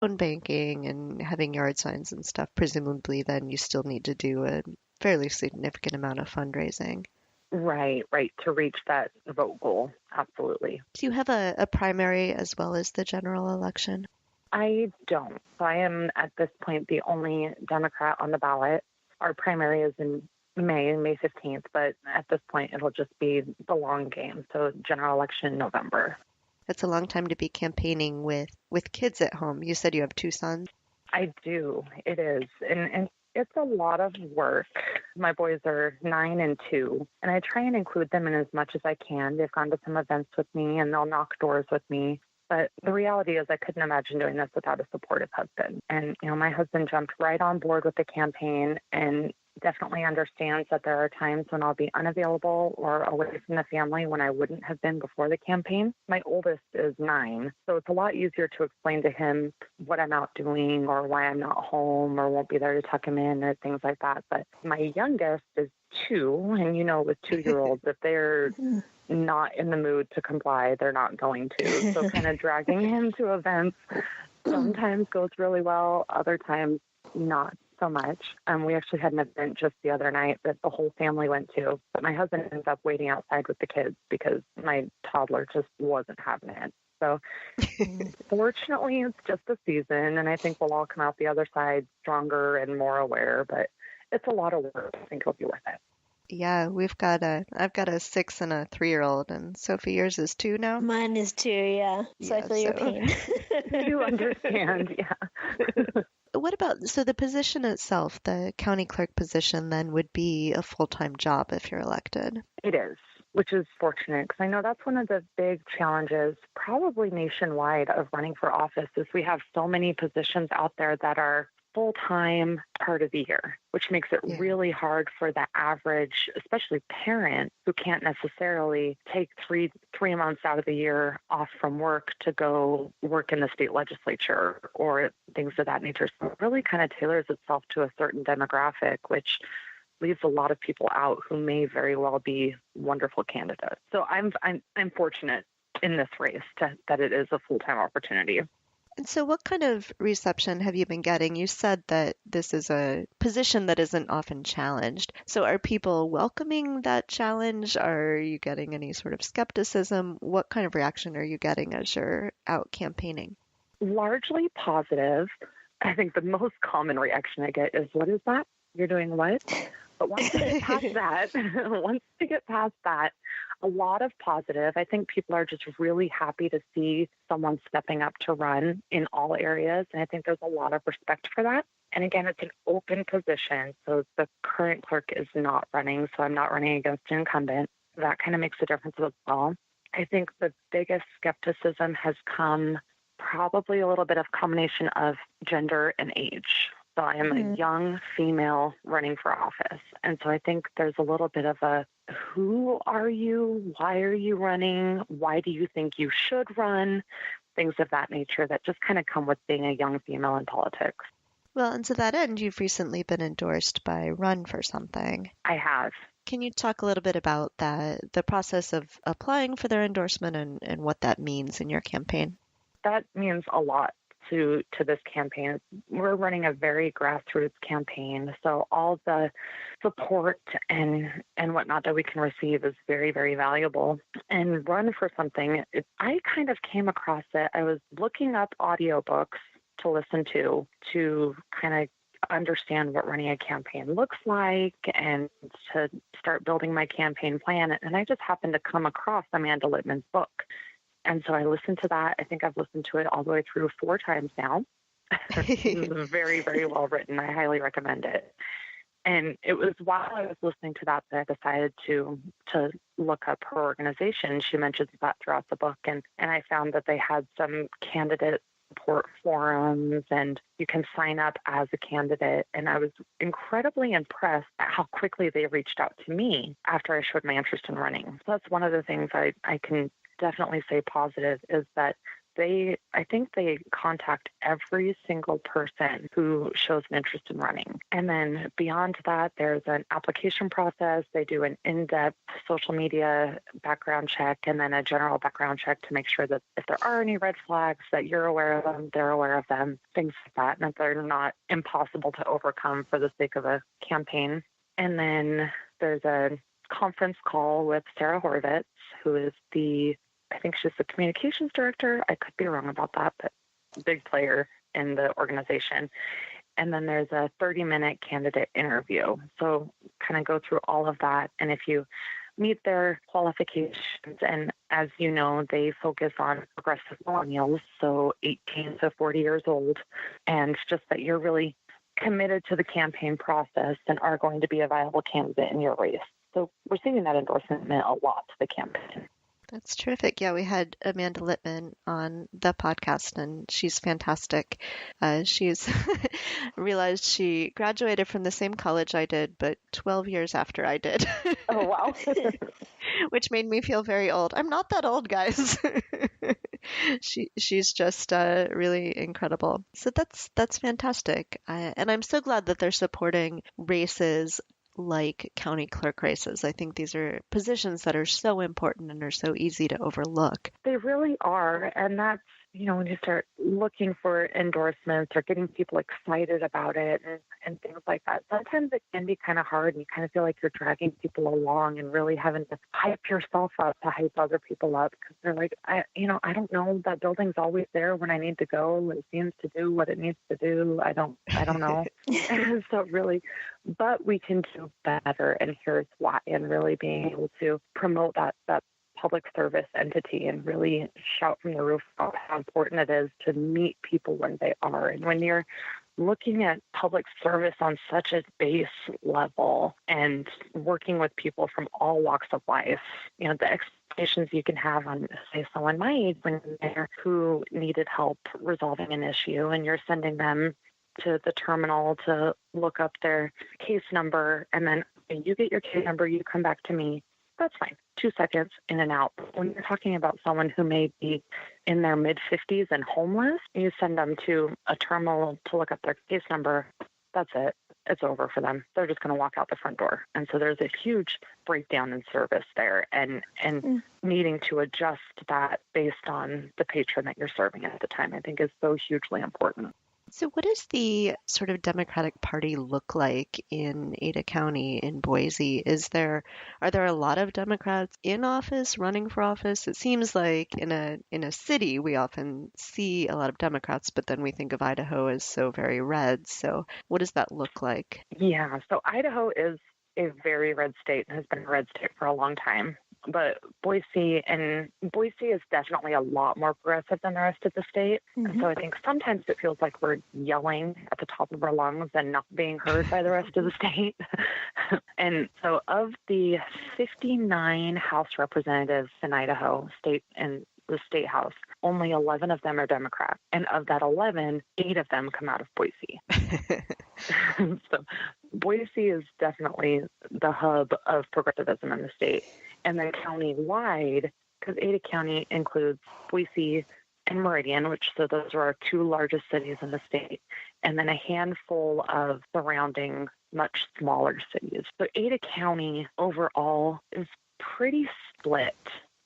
phone banking and having yard signs and stuff, presumably then you still need to do a fairly significant amount of fundraising. Right, to reach that vote goal. Absolutely. Do you have a primary as well as the general election? I don't. So I am at this point the only Democrat on the ballot. Our primary is in May 15th, but at this point it'll just be the long game. So general election in November. It's a long time to be campaigning with kids at home. You said you have 2 sons. I do. It is. And it's a lot of work. My boys are 9 and 2, and I try and include them in as much as I can. They've gone to some events with me, and they'll knock doors with me. But the reality is I couldn't imagine doing this without a supportive husband. And, my husband jumped right on board with the campaign and definitely understands that there are times when I'll be unavailable or away from the family when I wouldn't have been before the campaign. My oldest is 9, so it's a lot easier to explain to him what I'm out doing or why I'm not home or won't be there to tuck him in or things like that. But my youngest is 2, and with 2-year-olds, if they're not in the mood to comply, they're not going to. So kind of dragging him to events sometimes goes really well, other times not so much. We actually had an event just the other night that the whole family went to, but my husband ended up waiting outside with the kids because my toddler just wasn't having it. So fortunately, it's just a season, and I think we'll all come out the other side stronger and more aware, but it's a lot of work. I think it'll be worth it. Yeah, I've got a 6 and a 3-year-old, and Sophie, yours is 2 now? Mine is 2, yeah. So I feel your pain. You understand, yeah. What about, so the position itself, the county clerk position, then would be a full-time job if you're elected? It is, which is fortunate because I know that's one of the big challenges, probably nationwide, of running for office is we have so many positions out there that are full-time part of the year, which makes it really hard for the average, especially parent, who can't necessarily take three months out of the year off from work to go work in the state legislature or things of that nature. So it really kind of tailors itself to a certain demographic, which leaves a lot of people out who may very well be wonderful candidates. So I'm fortunate in this race that it is a full-time opportunity. And so what kind of reception have you been getting? You said that this is a position that isn't often challenged. So are people welcoming that challenge? Are you getting any sort of skepticism? What kind of reaction are you getting as you're out campaigning? Largely positive. I think the most common reaction I get is, what is that? You're doing what? But once you get past that, a lot of positive. I think people are just really happy to see someone stepping up to run in all areas. And I think there's a lot of respect for that. And again, it's an open position. So the current clerk is not running. So I'm not running against an incumbent. That kind of makes a difference as well. I think the biggest skepticism has come probably a little bit of combination of gender and age. So I am a young female running for office. And so I think there's a little bit of a, who are you? Why are you running? Why do you think you should run? Things of that nature that just kind of come with being a young female in politics. Well, and to that end, you've recently been endorsed by Run for Something. I have. Can you talk a little bit about that, the process of applying for their endorsement and what that means in your campaign? That means a lot to this campaign. We're running a very grassroots campaign, so all the support and whatnot that we can receive is very, very valuable. And Run for Something, I kind of came across it. I was looking up audiobooks to listen to kind of understand what running a campaign looks like and to start building my campaign plan. And I just happened to come across Amanda Littman's book. And so I listened to that. I think I've listened to it all the way through 4 times now. It's very, very well written. I highly recommend it. And it was while I was listening to that I decided to look up her organization. She mentions that throughout the book. And I found that they had some candidate support forums, and you can sign up as a candidate. And I was incredibly impressed at how quickly they reached out to me after I showed my interest in running. So that's one of the things I can definitely say positive is that I think they contact every single person who shows an interest in running. And then beyond that, there's an application process. They do an in-depth social media background check and then a general background check to make sure that if there are any red flags, that you're aware of them, they're aware of them, things like that, and that they're not impossible to overcome for the sake of a campaign. And then there's a conference call with Sarah Horvitz, who is I think she's the communications director. I could be wrong about that, but big player in the organization. And then there's a 30-minute candidate interview. So kind of go through all of that. And if you meet their qualifications, and as you know, they focus on progressive millennials, so 18 to 40 years old, and just that you're really committed to the campaign process and are going to be a viable candidate in your race. So we're seeing that endorsement meant a lot to the campaign. That's terrific. Yeah, we had Amanda Littman on the podcast, and she's fantastic. She's realized she graduated from the same college I did, but 12 years after I did. Oh, wow. Which made me feel very old. I'm not that old, guys. She's just really incredible. So that's fantastic. And I'm so glad that they're supporting races like county clerk races. I think these are positions that are so important and are so easy to overlook. They really are. And that's, when you start looking for endorsements or getting people excited about it and things like that, sometimes it can be kind of hard and you kind of feel like you're dragging people along and really having to hype yourself up to hype other people up because they're like, I don't know, that building's always there when I need to go. It seems to do what it needs to do. I don't know. So really, but we can do better, and here's why, and really being able to promote that public service entity and really shout from the rooftop how important it is to meet people when they are. And when you're looking at public service on such a base level and working with people from all walks of life, the expectations you can have on, say, someone my age when they're who needed help resolving an issue, and you're sending them to the terminal to look up their case number, and then you get your case number, you come back to me. That's fine. 2 seconds in and out. When you're talking about someone who may be in their mid-50s and homeless, you send them to a terminal to look up their case number. That's it. It's over for them. They're just going to walk out the front door. And so there's a huge breakdown in service there, and needing to adjust that based on the patron that you're serving at the time, I think is so hugely important. So what does the sort of Democratic Party look like in Ada County, in Boise? Are there a lot of Democrats in office, running for office? It seems like in a city we often see a lot of Democrats, but then we think of Idaho as so very red. So what does that look like? Yeah, so Idaho is a very red state and has been a red state for a long time. But Boise is definitely a lot more progressive than the rest of the state. Mm-hmm. And so I think sometimes it feels like we're yelling at the top of our lungs and not being heard by the rest of the state. And so of the 59 House representatives in Idaho state and the state house, only 11 of them are Democrat. And of that 11, 8 of them come out of Boise. So Boise is definitely the hub of progressivism in the state. And then county-wide, because Ada County includes Boise and Meridian, so those are our 2 largest cities in the state, and then a handful of surrounding, much smaller cities. So Ada County overall is pretty split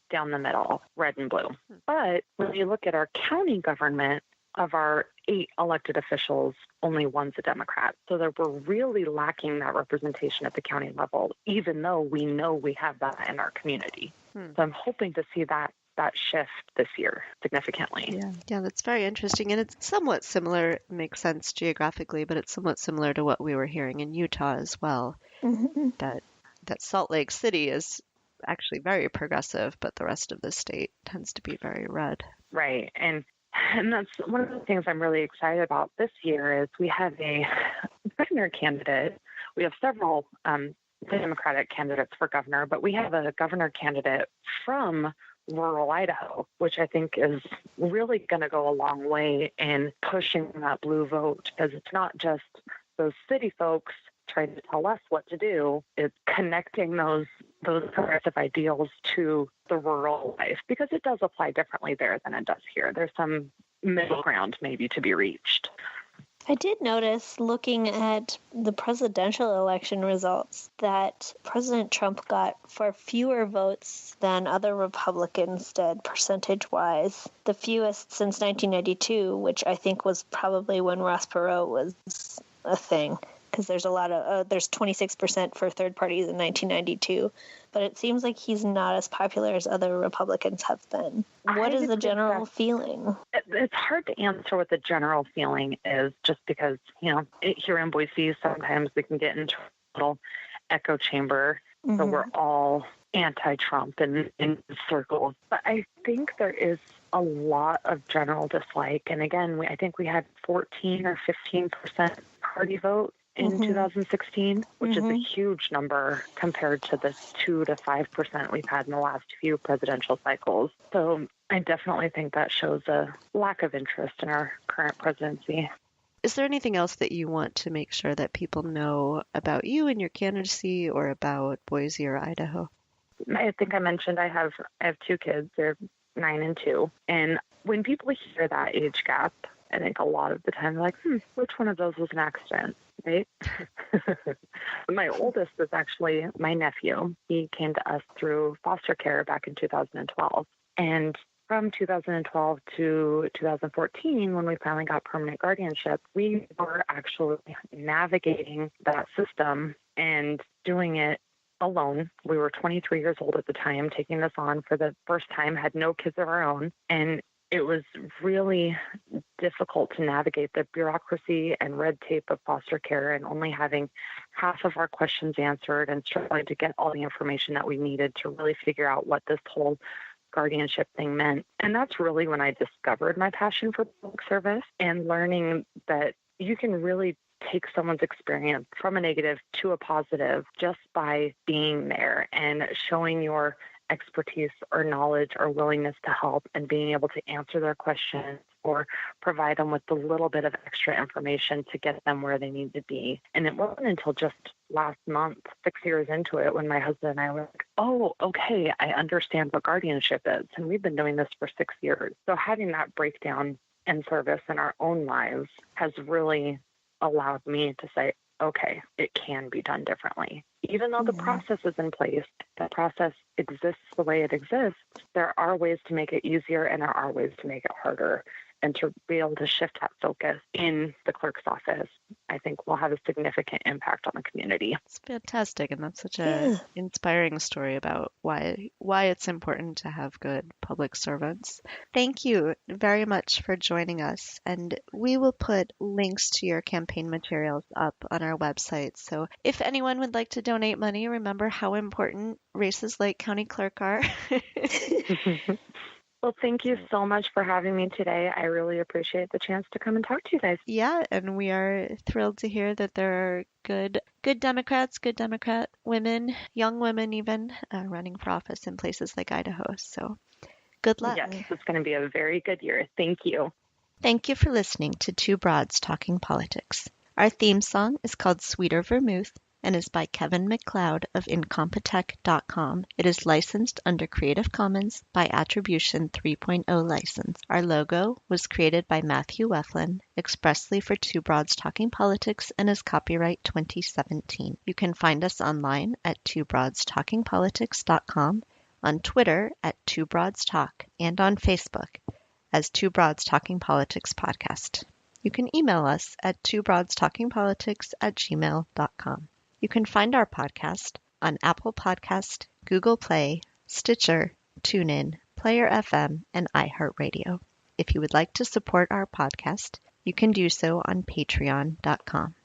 down the middle, red and blue. But when you look at our county government, of our 8 elected officials, only one's a Democrat. So that we're really lacking that representation at the county level, even though we know we have that in our community. So I'm hoping to see that shift this year significantly. Yeah, that's very interesting. And it's somewhat similar, it makes sense geographically, but it's somewhat similar to what we were hearing in Utah as well. Mm-hmm. That Salt Lake City is actually very progressive, but the rest of the state tends to be very red. Right. And that's one of the things I'm really excited about this year is we have a governor candidate. We have several Democratic candidates for governor, but we have a governor candidate from rural Idaho, which I think is really going to go a long way in pushing that blue vote, because it's not just those city folks trying to tell us what to do. It's connecting those those progressive ideals to the rural life, because it does apply differently there than it does here. There's some middle ground maybe to be reached. I did notice, looking at the presidential election results, that President Trump got for fewer votes than other Republicans did, percentage-wise. The fewest since 1992, which I think was probably when Ross Perot was a thing, because there's a lot of there's 26% for third parties in 1992, but it seems like he's not as popular as other Republicans have been. What is the general feeling? It's hard to answer what the general feeling is, just because, here in Boise, sometimes we can get into a little echo chamber, so we're all anti-Trump in circles. But I think there is a lot of general dislike. And again, I think we had 14 or 15% party vote in 2016, which is a huge number compared to the 2 to 5% we've had in the last few presidential cycles. So I definitely think that shows a lack of interest in our current presidency. Is there anything else that you want to make sure that people know about you and your candidacy, or about Boise or Idaho? I think I mentioned I have 2 kids. They're 9 and 2. And when people hear that age gap, I think a lot of the time they're like, which one of those was an accident, right? My oldest is actually my nephew. He came to us through foster care back in 2012. And from 2012 to 2014, when we finally got permanent guardianship, we were actually navigating that system and doing it alone. We were 23 years old at the time, taking this on for the first time, had no kids of our own. And it was really difficult to navigate the bureaucracy and red tape of foster care, and only having half of our questions answered and struggling to get all the information that we needed to really figure out what this whole guardianship thing meant. And that's really when I discovered my passion for public service, and learning that you can really take someone's experience from a negative to a positive just by being there and showing your expertise or knowledge or willingness to help, and being able to answer their questions or provide them with a little bit of extra information to get them where they need to be. And it wasn't until just last month, 6 years into it, when my husband and I were like, oh, okay, I understand what guardianship is. And we've been doing this for 6 years. So having that breakdown in service in our own lives has really allowed me to say, okay, it can be done differently. Even though the process is in place, the process exists the way it exists, there are ways to make it easier and there are ways to make it harder. And to be able to shift that focus in the clerk's office, I think will have a significant impact on the community. It's fantastic, and that's such an inspiring story about why it's important to have good public servants. Thank you very much for joining us, and we will put links to your campaign materials up on our website. So if anyone would like to donate money, remember how important races like county clerk are. Well, thank you so much for having me today. I really appreciate the chance to come and talk to you guys. Yeah, and we are thrilled to hear that there are good Democrats, good Democrat women, young women even, running for office in places like Idaho. So good luck. Yes, it's going to be a very good year. Thank you. Thank you for listening to Two Broads Talking Politics. Our theme song is called Sweeter Vermouth and is by Kevin MacLeod of Incompetech.com. It is licensed under Creative Commons by Attribution 3.0 license. Our logo was created by Matthew Weflin, expressly for Two Broads Talking Politics, and is copyright 2017. You can find us online at twobroadstalkingpolitics.com, on Twitter at Two Broads Talk, and on Facebook as Two Broads Talking Politics Podcast. You can email us at twobroadstalkingpolitics@gmail.com. You can find our podcast on Apple Podcast, Google Play, Stitcher, TuneIn, Player FM, and iHeartRadio. If you would like to support our podcast, you can do so on patreon.com.